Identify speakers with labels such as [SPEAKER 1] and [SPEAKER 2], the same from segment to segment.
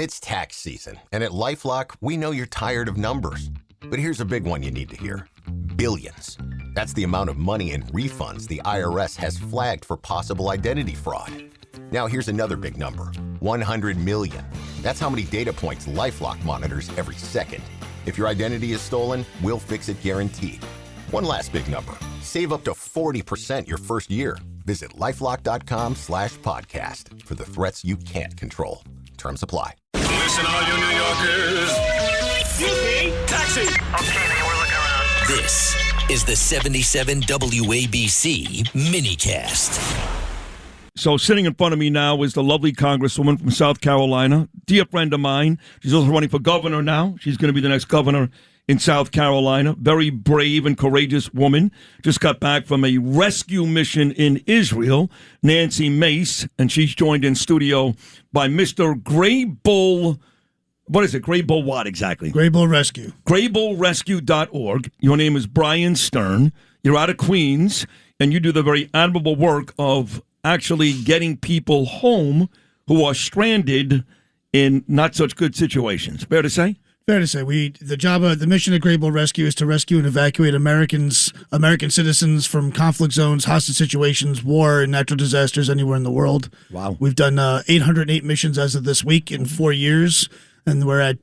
[SPEAKER 1] It's tax season, and at LifeLock, we know you're tired of numbers. But here's a big one you need to hear. Billions. That's the amount of money in refunds the IRS has flagged for possible identity fraud. Now here's another big number. 100 million. That's how many data points LifeLock monitors every second. If your identity is stolen, we'll fix it guaranteed. One last big number. Save up to 40% your first year. Visit LifeLock.com/podcast for the threats you can't control. Terms apply.
[SPEAKER 2] Listen, all you New Yorkers. Excuse me. Taxi. Okay, man, we're looking around.
[SPEAKER 3] This is the 77 WABC minicast.
[SPEAKER 4] So sitting in front of me now is the lovely Congresswoman from South Carolina, dear friend of mine. She's also running for governor now. She's going to be the next governor in South Carolina. Very brave and courageous woman. Just got back from a rescue mission in Israel, Nancy Mace, and she's joined in studio by Mr. Gray Bull. What is it? Gray Bull what exactly?
[SPEAKER 5] Gray Bull Rescue.
[SPEAKER 4] GrayBullRescue.org. Your name is Bryan Stern. You're out of Queens, and you do the very admirable work of actually getting people home who are stranded in not such good situations. Fair to say?
[SPEAKER 5] Fair to say. The mission of Gray Bull Rescue is to rescue and evacuate American citizens from conflict zones, hostage situations, war, and natural disasters anywhere in the world.
[SPEAKER 4] Wow.
[SPEAKER 5] We've done 808 missions as of this week in 4 years. And we're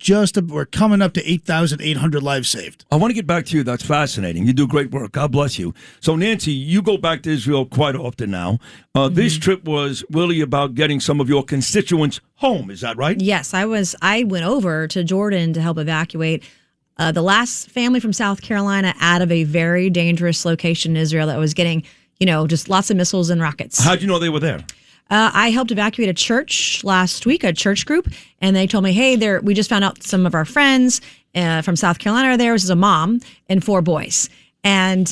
[SPEAKER 5] coming up to 8,800 lives saved.
[SPEAKER 4] I want to get back to you. That's fascinating. You do great work. God bless you. So, Nancy, you go back to Israel quite often now. This trip was really about getting some of your constituents home. Is that right?
[SPEAKER 6] Yes, I went over to Jordan to help evacuate the last family from South Carolina out of a very dangerous location in Israel that was getting, just lots of missiles and rockets.
[SPEAKER 4] How'd you know they were there?
[SPEAKER 6] I helped evacuate a church last week, a church group, and they told me, hey, we just found out some of our friends from South Carolina are there. This is a mom and 4 boys. And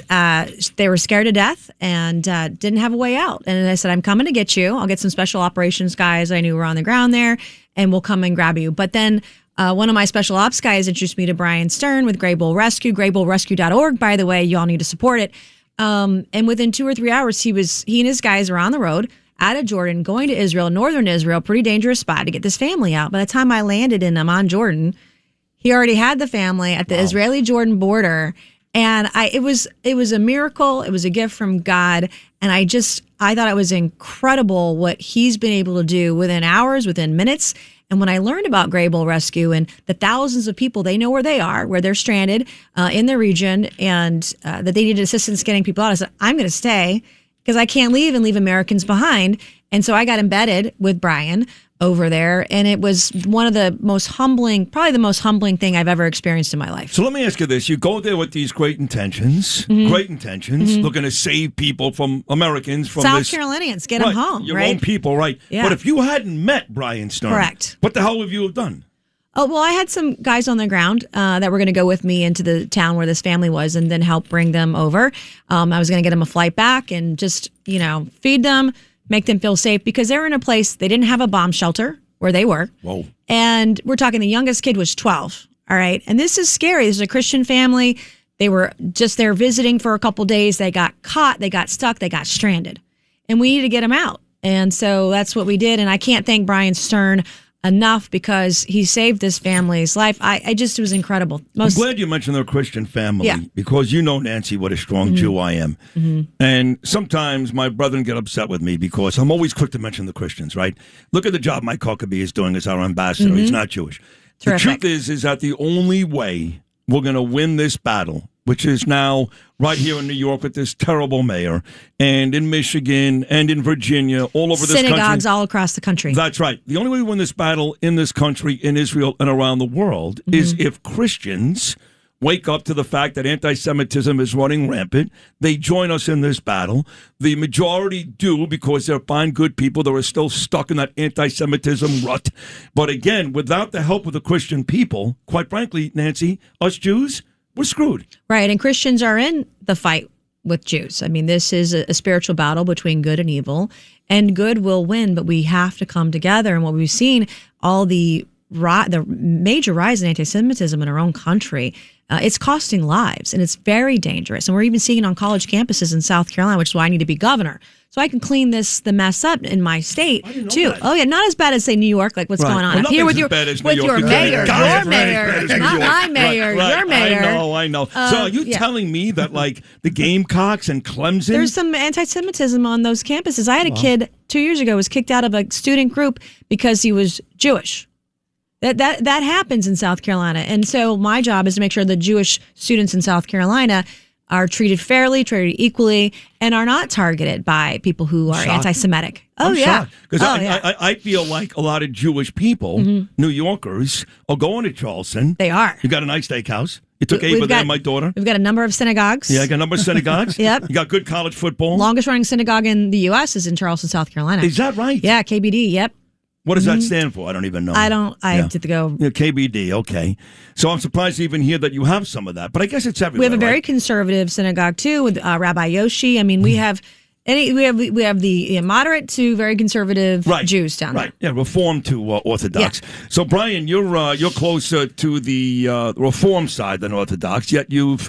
[SPEAKER 6] they were scared to death and didn't have a way out. And I said, I'm coming to get you. I'll get some special operations guys I knew were on the ground there, and we'll come and grab you. But then one of my special ops guys introduced me to Bryan Stern with Gray Bull Rescue, GrayBullRescue.org, by the way. You all need to support it. And within 2 or 3 hours, he and his guys were on the road out of Jordan, going to Israel, northern Israel, pretty dangerous spot to get this family out. By the time I landed in Amman, Jordan, he already had the family at the Israeli-Jordan border. And it was a miracle. It was a gift from God. And I thought it was incredible what he's been able to do within hours, within minutes. And when I learned about Gray Bull Rescue and the thousands of people, they know where they are, where they're stranded in the region, and that they needed assistance getting people out, I said, I'm going to stay, because I can't leave and leave Americans behind. And so I got embedded with Bryan over there, and it was one of the most humbling, probably the most humbling thing I've ever experienced in my life.
[SPEAKER 4] So let me ask you this. You go there with these great intentions, looking to save people from Americans. From
[SPEAKER 6] South Carolinians, get them home,
[SPEAKER 4] your own people, right.
[SPEAKER 6] Yeah.
[SPEAKER 4] But if you hadn't met Bryan Stern,
[SPEAKER 6] correct,
[SPEAKER 4] what the hell would you have done?
[SPEAKER 6] Oh, well, I had some guys on the ground that were going to go with me into the town where this family was and then help bring them over. I was going to get them a flight back and just, feed them, make them feel safe, because they were in a place, they didn't have a bomb shelter where they were.
[SPEAKER 4] Whoa.
[SPEAKER 6] And we're talking the youngest kid was 12. All right. And this is scary. This is a Christian family. They were just there visiting for a couple days. They got caught. They got stuck. They got stranded. And we need to get them out. And so that's what we did. And I can't thank Bryan Stern enough, because he saved this family's life. It was incredible.
[SPEAKER 4] I'm glad you mentioned their Christian family, because you know, Nancy, what a strong Jew I am. And sometimes my brethren get upset with me because I'm always quick to mention the Christians, right? Look at the job Mike Huckabee is doing as our ambassador. He's not Jewish.
[SPEAKER 6] Terrific.
[SPEAKER 4] The truth is that the only way we're going to win this battle, which is now right here in New York with this terrible mayor, and in Michigan, and in Virginia, all over this country.
[SPEAKER 6] Synagogues all across the country.
[SPEAKER 4] That's right. The only way we win this battle in this country, in Israel, and around the world is if Christians wake up to the fact that anti-Semitism is running rampant. They join us in this battle. The majority do, because they're fine, good people that are still stuck in that anti-Semitism rut. But again, without the help of the Christian people, quite frankly, Nancy, us Jews, we're screwed.
[SPEAKER 6] Right, and Christians are in the fight with Jews. I mean, this is a spiritual battle between good and evil, and good will win, but we have to come together. And what we've seen, all the major rise in anti-Semitism in our own country, it's costing lives, and it's very dangerous. And we're even seeing it on college campuses in South Carolina, which is why I need to be governor. So I can clean the mess up in my state, too.
[SPEAKER 4] That.
[SPEAKER 6] Oh, yeah, not as bad as, say, New York, like what's going on up here with your mayor. Your mayor. Not my mayor, your mayor.
[SPEAKER 4] I know. So are you telling me that, like, the Gamecocks and Clemson?
[SPEAKER 6] There's some anti-Semitism on those campuses. I had a kid 2 years ago was kicked out of a student group because he was Jewish. That happens in South Carolina. And so my job is to make sure the Jewish students in South Carolina are treated fairly, treated equally, and are not targeted by people who are anti-Semitic. Oh, yeah.
[SPEAKER 4] Because I feel like a lot of Jewish people, New Yorkers, are going to Charleston.
[SPEAKER 6] They are.
[SPEAKER 4] You got a nice steakhouse. You took Ava there, my daughter.
[SPEAKER 6] We've got a number of synagogues.
[SPEAKER 4] Yeah, I got a number of synagogues.
[SPEAKER 6] Yep.
[SPEAKER 4] You got good college football.
[SPEAKER 6] Longest running synagogue in the U.S. is in Charleston, South Carolina.
[SPEAKER 4] Is that right?
[SPEAKER 6] Yeah, KBD, yep.
[SPEAKER 4] What does that stand for? I don't even know.
[SPEAKER 6] I have to go.
[SPEAKER 4] Yeah, KBD, okay. So I'm surprised to even hear that you have some of that, but I guess it's everywhere.
[SPEAKER 6] We have a very conservative synagogue too, with Rabbi Yoshi. I mean, we have the moderate to very conservative Jews down there.
[SPEAKER 4] Right, yeah, Reform to Orthodox. Yeah. So Bryan, you're closer to the Reform side than Orthodox, yet you've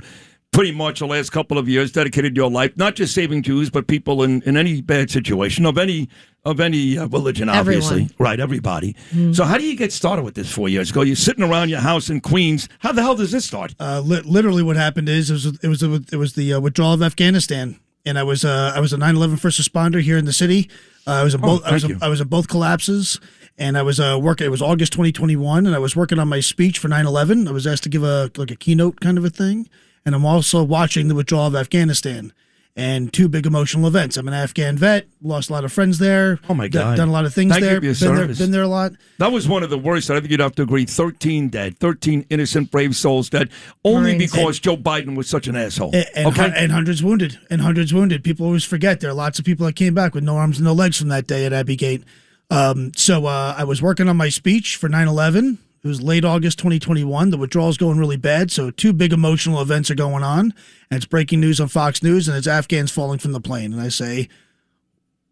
[SPEAKER 4] pretty much the last couple of years dedicated your life not just saving Jews, but people in any bad situation of any religion, obviously.
[SPEAKER 6] Everyone.
[SPEAKER 4] Right, everybody. So how do you get started with this 4 years ago? You're sitting around your house in Queens. How the hell does this start?
[SPEAKER 5] Literally, what happened is it was the withdrawal of Afghanistan, and I was a 9/11 first responder here in the city. I was at both collapses. And I was working. It was August 2021, and I was working on my speech for 9/11. I was asked to give a keynote kind of a thing. And I'm also watching the withdrawal of Afghanistan and two big emotional events. I'm an Afghan vet, lost a lot of friends there.
[SPEAKER 4] Oh, my God.
[SPEAKER 5] Done a lot of things there. Been there a lot.
[SPEAKER 4] That was one of the worst. I think you'd have to agree. 13 dead, 13 innocent, brave souls dead, only because Joe Biden was such an asshole.
[SPEAKER 5] And hundreds wounded. People always forget there are lots of people that came back with no arms and no legs from that day at Abbey Gate. So I was working on my speech for 9/11. It was late August 2021. The withdrawal's going really bad, so two big emotional events are going on, and it's breaking news on Fox News, and it's Afghans falling from the plane. And I say,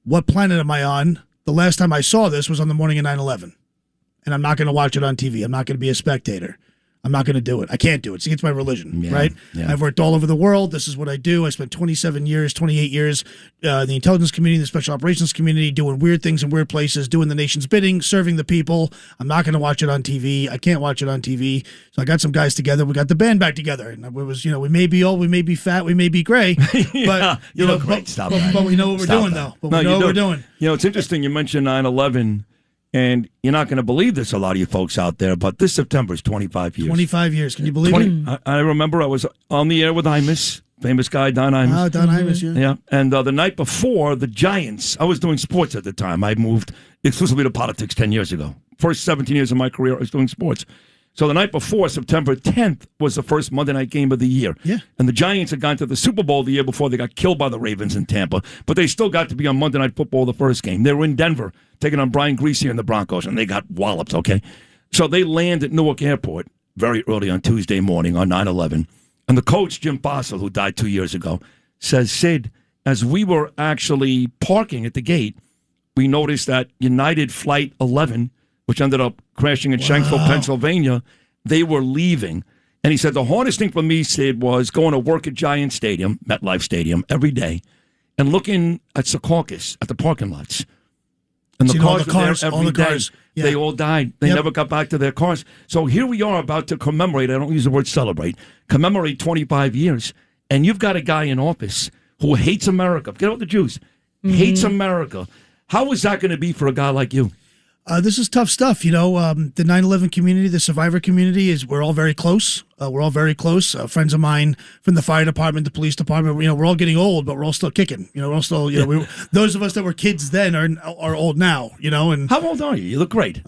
[SPEAKER 5] what planet am I on? The last time I saw this was on the morning of 9/11, and I'm not going to watch it on TV. I'm not going to be a spectator. I'm not going to do it. I can't do it. It's against my religion, right? Yeah. I've worked all over the world. This is what I do. I spent 28 years in the intelligence community, the special operations community, doing weird things in weird places, doing the nation's bidding, serving the people. I'm not going to watch it on TV. I can't watch it on TV. So I got some guys together. We got the band back together. And it was, we may be old, we may be fat, we may be gray. But,
[SPEAKER 4] you look great. Stop that.
[SPEAKER 5] But we know what we're doing, though. But we know what we're doing.
[SPEAKER 4] It's interesting you mentioned 9/11. And you're not going to believe this, a lot of you folks out there, but this September is 25 years.
[SPEAKER 5] 25 years. Can you believe it?
[SPEAKER 4] I remember I was on the air with Imus, famous guy, Don Imus.
[SPEAKER 5] Oh, Don Imus, yeah.
[SPEAKER 4] Yeah, and the night before, the Giants, I was doing sports at the time. I moved exclusively to politics 10 years ago. First 17 years of my career, I was doing sports. So the night before, September 10th, was the first Monday night game of the year.
[SPEAKER 5] Yeah.
[SPEAKER 4] And the Giants had gone to the Super Bowl the year before. They got killed by the Ravens in Tampa. But they still got to be on Monday Night Football the first game. They were in Denver, taking on Brian Greasy and the Broncos, and they got walloped, okay? So they land at Newark Airport very early on Tuesday morning on 9/11. And the coach, Jim Fossil, who died 2 years ago, says, Sid, as we were actually parking at the gate, we noticed that United Flight 11, which ended up crashing in Shanksville, Pennsylvania, they were leaving. And he said, the hardest thing for me, Sid, was going to work at Giant Stadium, MetLife Stadium, every day, and looking at Secaucus, at the parking lots. And the cars were there every day. Yeah. They all died. They never got back to their cars. So here we are about to commemorate, I don't use the word celebrate, commemorate 25 years. And you've got a guy in office who hates America. Forget about the Jews. Hates America. How is that going to be for a guy like you?
[SPEAKER 5] This is tough stuff. The 9/11 community, the survivor community, we're all very close. Friends of mine from the fire department, the police department, we're all getting old, but we're all still kicking. We're all still, those of us that were kids then are old now, And
[SPEAKER 4] how old are you? You look great.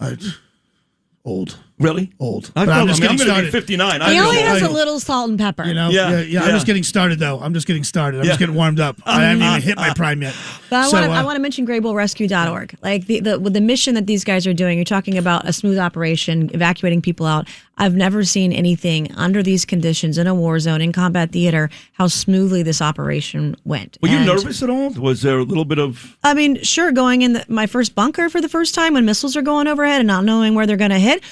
[SPEAKER 5] Old.
[SPEAKER 4] Really?
[SPEAKER 5] Old.
[SPEAKER 4] I'm
[SPEAKER 5] going
[SPEAKER 4] to be 59.
[SPEAKER 6] He only has a little salt and pepper.
[SPEAKER 5] Yeah. I'm just getting started, though. I'm just just getting warmed up. I haven't even hit my prime yet.
[SPEAKER 6] But I want to mention GraybullRescue.org. Like the mission that these guys are doing. You're talking about a smooth operation, evacuating people out. I've never seen anything under these conditions in a war zone, in combat theater, how smoothly this operation went.
[SPEAKER 4] Were you nervous at all? Was there a little bit of...
[SPEAKER 6] I mean, sure, going in my first bunker for the first time when missiles are going overhead and not knowing where they're going to hit,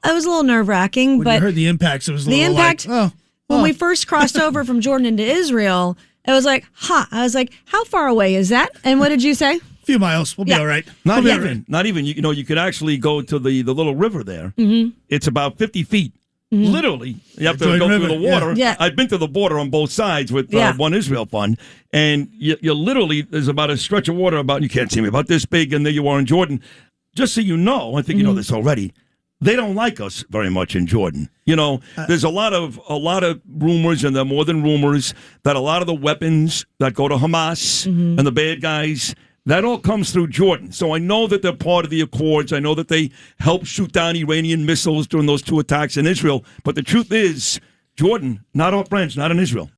[SPEAKER 6] it was a little nerve-wracking.
[SPEAKER 5] When you heard the impacts, it was a little
[SPEAKER 6] when we first crossed over from Jordan into Israel, it was like, I was like, how far away is that? And what did you say?
[SPEAKER 5] A few miles. We'll be all right.
[SPEAKER 4] Not
[SPEAKER 5] We'll be
[SPEAKER 4] even.
[SPEAKER 5] all right.
[SPEAKER 4] Not even. You could actually go to the little river there. Mm-hmm. It's about 50 feet. Mm-hmm. Literally, you have to
[SPEAKER 5] Jordan
[SPEAKER 4] go
[SPEAKER 5] River,
[SPEAKER 4] through the water.
[SPEAKER 6] Yeah.
[SPEAKER 4] I've been to the border on both sides with One Israel Fund, and you literally, there's about a stretch of water about, you can't see me, about this big, and there you are in Jordan. Just so you know, I think you know this already, they don't like us very much in Jordan. There's a lot of rumors, and there are more than rumors, that a lot of the weapons that go to Hamas and the bad guys, that all comes through Jordan. So I know that they're part of the Accords. I know that they helped shoot down Iranian missiles during those 2 attacks in Israel. But the truth is, Jordan, not our friends, not in Israel.